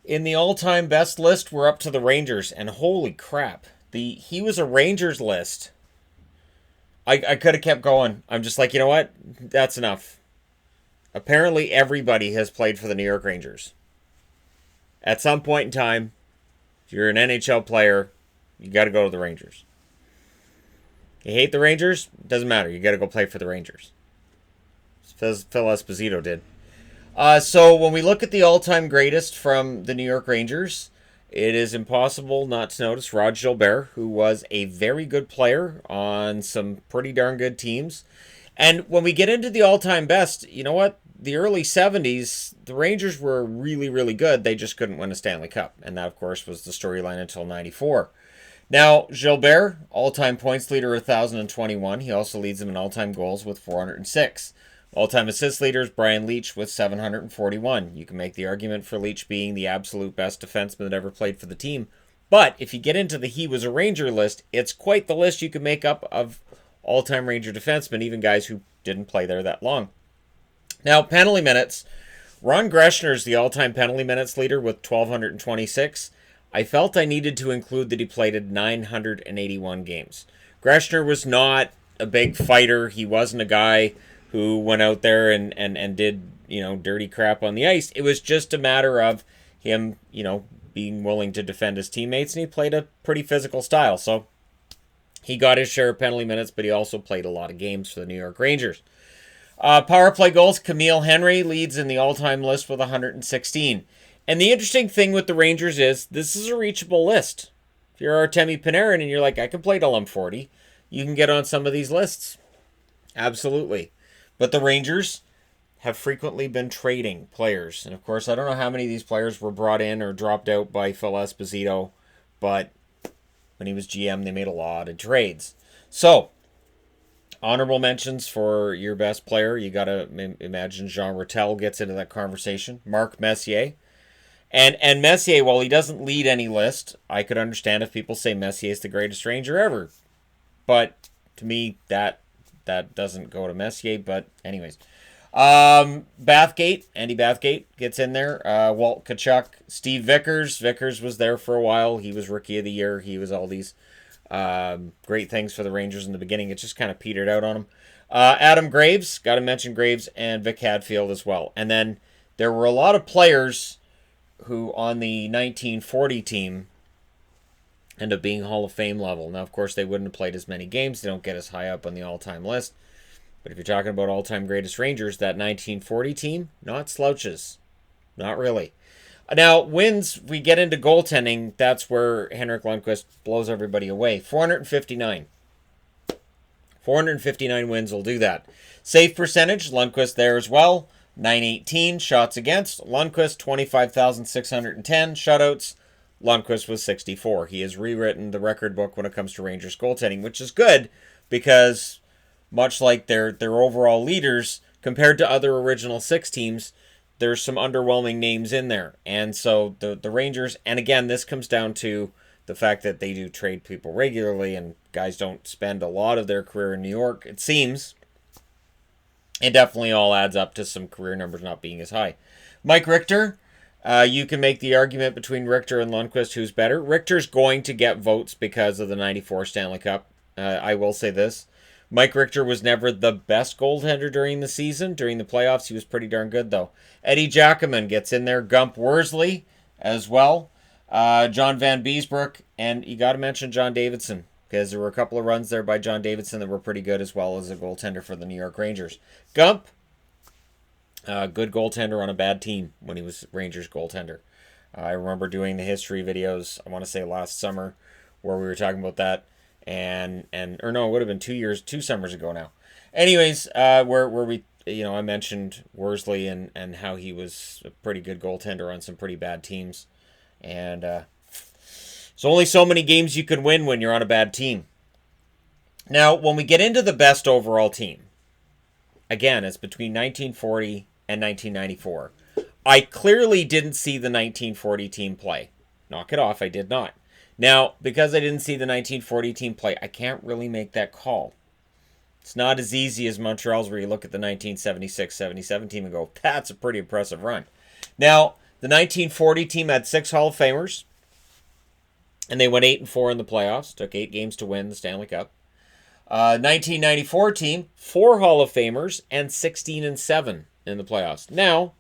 In the all-time best list, we're up to the Rangers, and holy crap, he was a Rangers list. I could have kept going. I'm just like, you know what? That's enough. Apparently, everybody has played for the New York Rangers. At some point in time, if you're an NHL player, you got to go to the Rangers. You hate the Rangers? Doesn't matter. You got to go play for the Rangers. Phil Esposito did. So when we look at the all-time greatest from the New York Rangers, it is impossible not to notice Rod Gilbert, who was a very good player on some pretty darn good teams. And when we get into the all-time best, you know what? The early 70s, the Rangers were really, really good. They just couldn't win a Stanley Cup. And that, of course, was the storyline until 94. Now, Gilbert, all-time points leader, 1,021. He also leads them in all-time goals with 406. All-time assist leaders, Brian Leetch with 741. You can make the argument for Leetch being the absolute best defenseman that ever played for the team. But if you get into the he was a Ranger list, it's quite the list you can make up of all-time Ranger defensemen, even guys who didn't play there that long. Now, penalty minutes. Ron Greschner's the all-time penalty minutes leader with 1,226. I felt I needed to include that he played 981 games. Greschner was not a big fighter. He wasn't a guy who went out there and did, dirty crap on the ice. It was just a matter of him, being willing to defend his teammates, and he played a pretty physical style. So he got his share of penalty minutes, but he also played a lot of games for the New York Rangers. Power play goals, Camille Henry leads in the all-time list with 116. And the interesting thing with the Rangers is this is a reachable list. If you're Artemi Panarin and you're like, I can play till I'm 40, you can get on some of these lists. Absolutely. But the Rangers have frequently been trading players. And of course, I don't know how many of these players were brought in or dropped out by Phil Esposito, but when he was GM, they made a lot of trades. So, honorable mentions for your best player. You got to imagine Jean Rattel gets into that conversation. Mark Messier. And Messier, while he doesn't lead any list, I could understand if people say Messier is the greatest Ranger ever. But to me, that doesn't go to Messier. But anyways. Bathgate. Andy Bathgate gets in there. Walt Tkachuk. Steve Vickers. Vickers was there for a while. He was Rookie of the Year. He was all these great things for the Rangers in the beginning. It just kind of petered out on him. Adam Graves, got to mention Graves, and Vic Hadfield as well. And then there were a lot of players who on the 1940 team end up being Hall of Fame level. Now, of course, they wouldn't have played as many games. They don't get as high up on the all-time list. But if you're talking about all-time greatest Rangers, that 1940 team, not slouches. Not really. Now, wins, we get into goaltending, that's where Henrik Lundqvist blows everybody away. 459. 459 wins will do that. Save percentage, Lundqvist there as well. 918 shots against. Lundqvist, 25,610 shutouts. Lundqvist was 64. He has rewritten the record book when it comes to Rangers goaltending, which is good because much like their overall leaders, compared to other Original Six teams, there's some underwhelming names in there. And so the Rangers, and again, this comes down to the fact that they do trade people regularly and guys don't spend a lot of their career in New York, it seems. It definitely all adds up to some career numbers not being as high. Mike Richter, you can make the argument between Richter and Lundqvist who's better. Richter's going to get votes because of the 94 Stanley Cup. I will say this. Mike Richter was never the best goaltender during the season. During the playoffs, he was pretty darn good, though. Eddie Giacomin gets in there. Gump Worsley as well. John Van Beesbrook. And you got to mention John Davidson, because there were a couple of runs there by John Davidson that were pretty good as well as a goaltender for the New York Rangers. Gump, good goaltender on a bad team when he was Rangers goaltender. I remember doing the history videos, I want to say last summer, where we were talking about that. Or no, it would have been 2 summers ago now. Anyways, where we, I mentioned Worsley and how he was a pretty good goaltender on some pretty bad teams. And there's only so many games you can win when you're on a bad team. Now, when we get into the best overall team, again, it's between 1940 and 1994. I clearly didn't see the 1940 team play. Knock it off, I did not. Now, because I didn't see the 1940 team play, I can't really make that call. It's not as easy as Montreal's where you look at the 1976-77 team and go, that's a pretty impressive run. Now, The 1940 team had 6 Hall of Famers, and they went 8-4 in the playoffs. Took 8 games to win the Stanley Cup. 1994 team, 4 Hall of Famers and 16-7 in the playoffs. Now,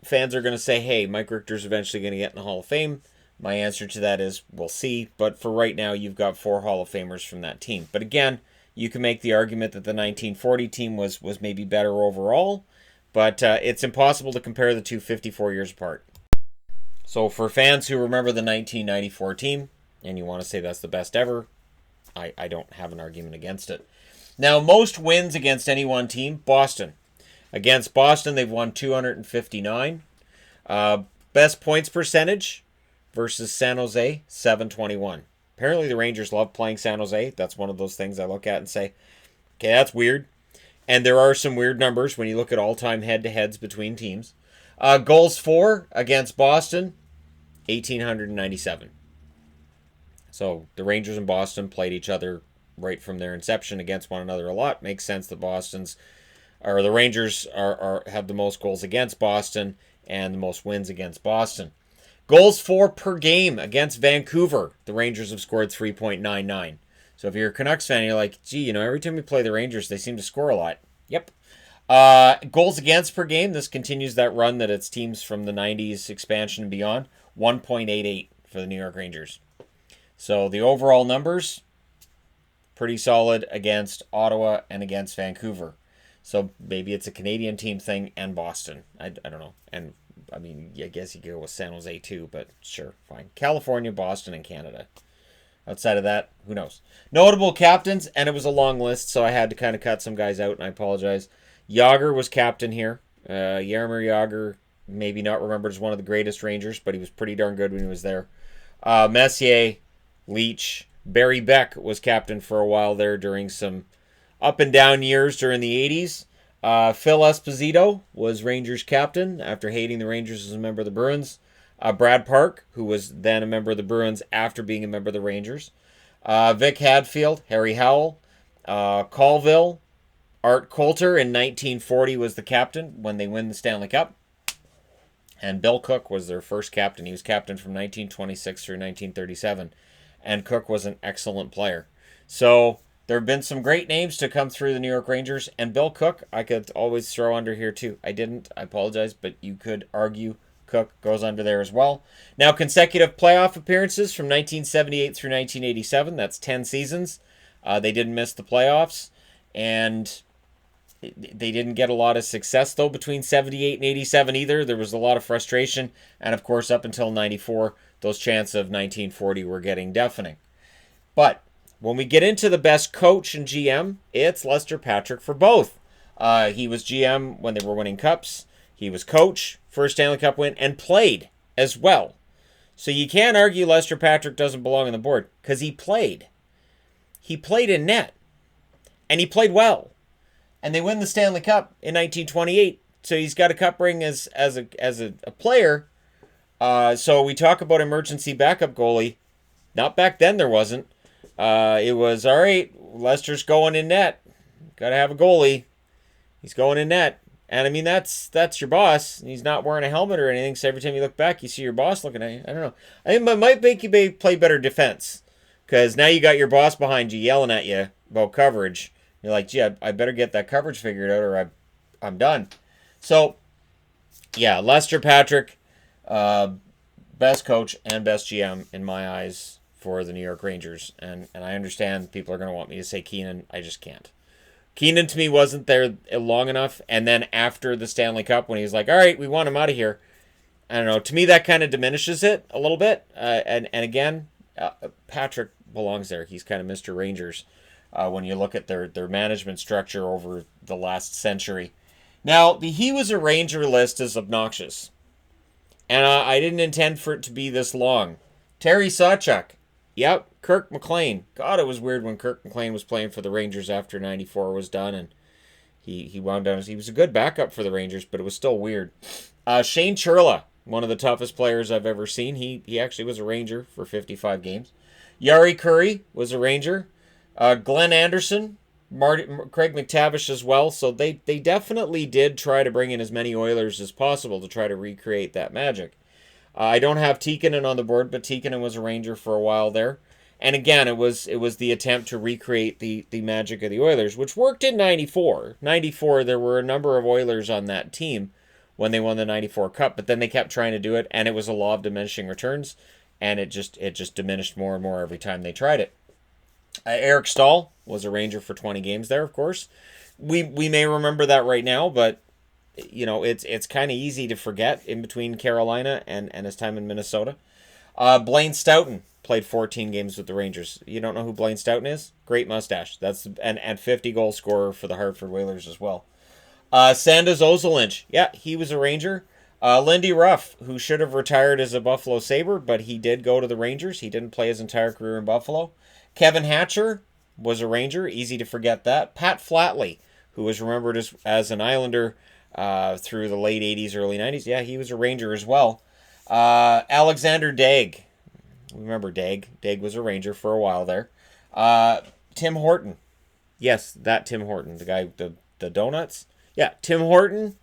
fans are going to say, hey, Mike Richter's eventually going to get in the Hall of Fame. My answer to that is, we'll see. But for right now, you've got 4 Hall of Famers from that team. But again, you can make the argument that the 1940 team was maybe better overall. But it's impossible to compare the two 54 years apart. So for fans who remember the 1994 team, and you want to say that's the best ever, I don't have an argument against it. Now, most wins against any one team, Boston. Against Boston, they've won 259. Best points percentage versus San Jose, 721. Apparently the Rangers love playing San Jose. That's one of those things I look at and say, okay, that's weird. And there are some weird numbers when you look at all-time head-to-heads between teams. Goals for against Boston, 1,897. So the Rangers and Boston played each other right from their inception against one another a lot. Makes sense that the Rangers have the most goals against Boston and the most wins against Boston. Goals for per game against Vancouver. The Rangers have scored 3.99. So if you're a Canucks fan, you're like, gee, every time we play the Rangers, they seem to score a lot. Yep. Goals against per game. This continues that run that it's teams from the 90s expansion and beyond. 1.88 for the New York Rangers. So the overall numbers, pretty solid against Ottawa and against Vancouver. So maybe it's a Canadian team thing and Boston. I don't know. And I mean, I guess you could go with San Jose too, but sure, fine. California, Boston, and Canada. Outside of that, who knows? Notable captains, and it was a long list, so I had to kind of cut some guys out, and I apologize. Jágr was captain here. Jaromir Jágr, maybe not remembered as one of the greatest Rangers, but he was pretty darn good when he was there. Messier, Leach, Barry Beck was captain for a while there during some up and down years during the 80s. Phil Esposito was Rangers captain after hating the Rangers as a member of the Bruins. Brad Park, who was then a member of the Bruins after being a member of the Rangers. Vic Hadfield, Harry Howell, Colville, Art Coulter in 1940 was the captain when they win the Stanley Cup. And Bill Cook was their first captain. He was captain from 1926 through 1937. And Cook was an excellent player. So there have been some great names to come through the New York Rangers. And Bill Cook, I could always throw under here too. I didn't. I apologize. But you could argue Cook goes under there as well. Now, consecutive playoff appearances from 1978 through 1987. That's 10 seasons. They didn't miss the playoffs. And they didn't get a lot of success, though, between 78 and 87 either. There was a lot of frustration. And, of course, up until 94, those chants of 1940 were getting deafening. But when we get into the best coach and GM, it's Lester Patrick for both. He was GM when they were winning cups. He was coach for a Stanley Cup win and played as well. So you can't argue Lester Patrick doesn't belong on the board because he played. He played in net. And he played well. And they win the Stanley Cup in 1928. So he's got a cup ring as a player. So we talk about emergency backup goalie. Not back then there wasn't. It was, all right, Lester's going in net. Got to have a goalie. He's going in net. And I mean, that's your boss. He's not wearing a helmet or anything. So every time you look back, you see your boss looking at you. I don't know. I think it might make you play better defense. Because now you got your boss behind you yelling at you about coverage. You're like, gee, I better get that coverage figured out or I'm done. So, yeah, Lester Patrick, best coach and best GM in my eyes for the New York Rangers. And I understand people are going to want me to say Keenan. I just can't. Keenan, to me, wasn't there long enough. And then after the Stanley Cup, when he was like, all right, we want him out of here. I don't know. To me, that kind of diminishes it a little bit. And again, Patrick belongs there. He's kind of Mr. Rangers when you look at their management structure over the last century. Now, the He Was a Ranger list is obnoxious. And I didn't intend for it to be this long. Terry Sawchuk. Yep. Kirk McLean. God, it was weird when Kirk McLean was playing for the Rangers after 94 was done. And he wound down. He was a good backup for the Rangers, but it was still weird. Shane Churla. One of the toughest players I've ever seen. He actually was a Ranger for 55 games. Yari Curry was a Ranger. Glenn Anderson Craig McTavish as well. So they definitely did try to bring in as many Oilers as possible to try to recreate that magic. I don't have Tikkanen on the board, but Tikkanen was a Ranger for a while there. And again, it was the attempt to recreate the magic of the Oilers, which worked in 94. 94, there were a number of Oilers on that team when they won the 94 Cup, but then they kept trying to do it, and it was a law of diminishing returns, and it just diminished more and more every time they tried it. Eric Stahl was a Ranger for 20 games there, of course. We may remember that right now, but it's kind of easy to forget in between Carolina and his time in Minnesota. Blaine Stoughton played 14 games with the Rangers. You don't know who Blaine Stoughton is? Great mustache. That's and 50 goal scorer for the Hartford Whalers as well. Sanders Ozolinsh, yeah, he was a Ranger. Lindy Ruff, who should have retired as a Buffalo Sabre, but he did go to the Rangers. He didn't play his entire career in Buffalo. Kevin Hatcher was a Ranger. Easy to forget that. Pat Flatley, who was remembered as an Islander through the late 80s, early 90s. Yeah, he was a Ranger as well. Alexander Daig. Remember Daig. Daig was a Ranger for a while there. Tim Horton. Yes, that Tim Horton. The guy, the donuts. Yeah, Tim Horton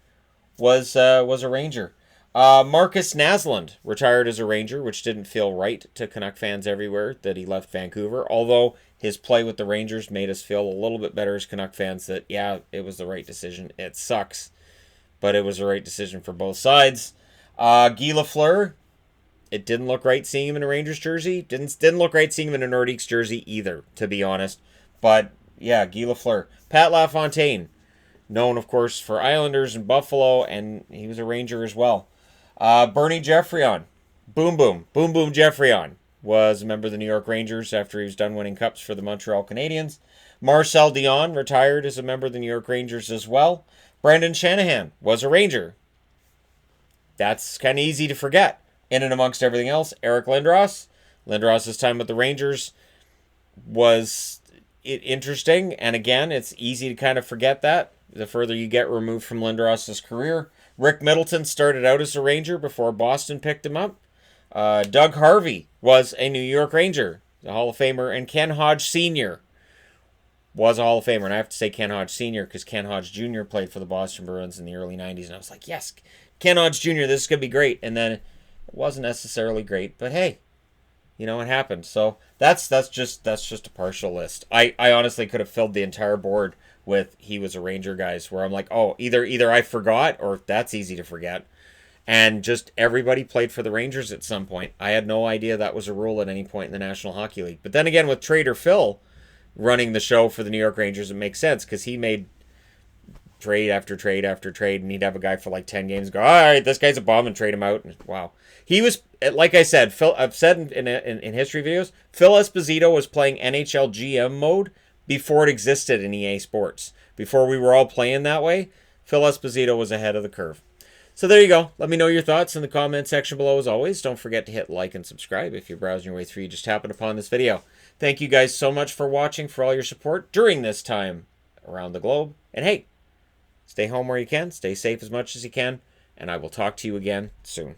was a Ranger. Marcus Naslund retired as a Ranger, which didn't feel right to Canuck fans everywhere that he left Vancouver, although his play with the Rangers made us feel a little bit better as Canuck fans that, yeah, it was the right decision. It sucks, but it was the right decision for both sides. Guy Lafleur, it didn't look right seeing him in a Rangers jersey. Didn't look right seeing him in a Nordiques jersey either, to be honest. But, yeah, Guy Lafleur. Pat LaFontaine, known, of course, for Islanders and Buffalo, and he was a Ranger as well. Bernie Geoffrion, Boom Geoffrion, was a member of the New York Rangers after he was done winning cups for the Montreal Canadiens. Marcel Dion retired as a member of the New York Rangers as well. Brendan Shanahan was a Ranger. That's kind of easy to forget. In and amongst everything else, Eric Lindros. Lindros' time with the Rangers was interesting, and again, it's easy to kind of forget that the further you get removed from Lindros' career. Rick Middleton started out as a Ranger before Boston picked him up. Doug Harvey was a New York Ranger, the Hall of Famer, and Ken Hodge Sr. was a Hall of Famer. And I have to say Ken Hodge Sr. because Ken Hodge Jr. played for the Boston Bruins in the early 90s. And I was like, yes, Ken Hodge Jr., this is going to be great. And then it wasn't necessarily great, but hey, it happened. So that's just a partial list. I honestly could have filled the entire board with he was a Ranger guys, where I'm like, oh, either I forgot or that's easy to forget. And just everybody played for the Rangers at some point. I had no idea that was a rule at any point in the National Hockey League. But then again, with Trader Phil running the show for the New York Rangers, it makes sense because he made trade after trade after trade, and he'd have a guy for like 10 games and go, all right, this guy's a bum, and trade him out. And wow. He was, like I said, I've said in history videos, Phil Esposito was playing NHL GM mode before it existed in EA Sports. Before we were all playing that way, Phil Esposito was ahead of the curve. So there you go. Let me know your thoughts in the comment section below as always. Don't forget to hit like and subscribe if you're browsing your way through. You just happened upon this video. Thank you guys so much for watching, for all your support during this time around the globe. And hey, stay home where you can. Stay safe as much as you can. And I will talk to you again soon.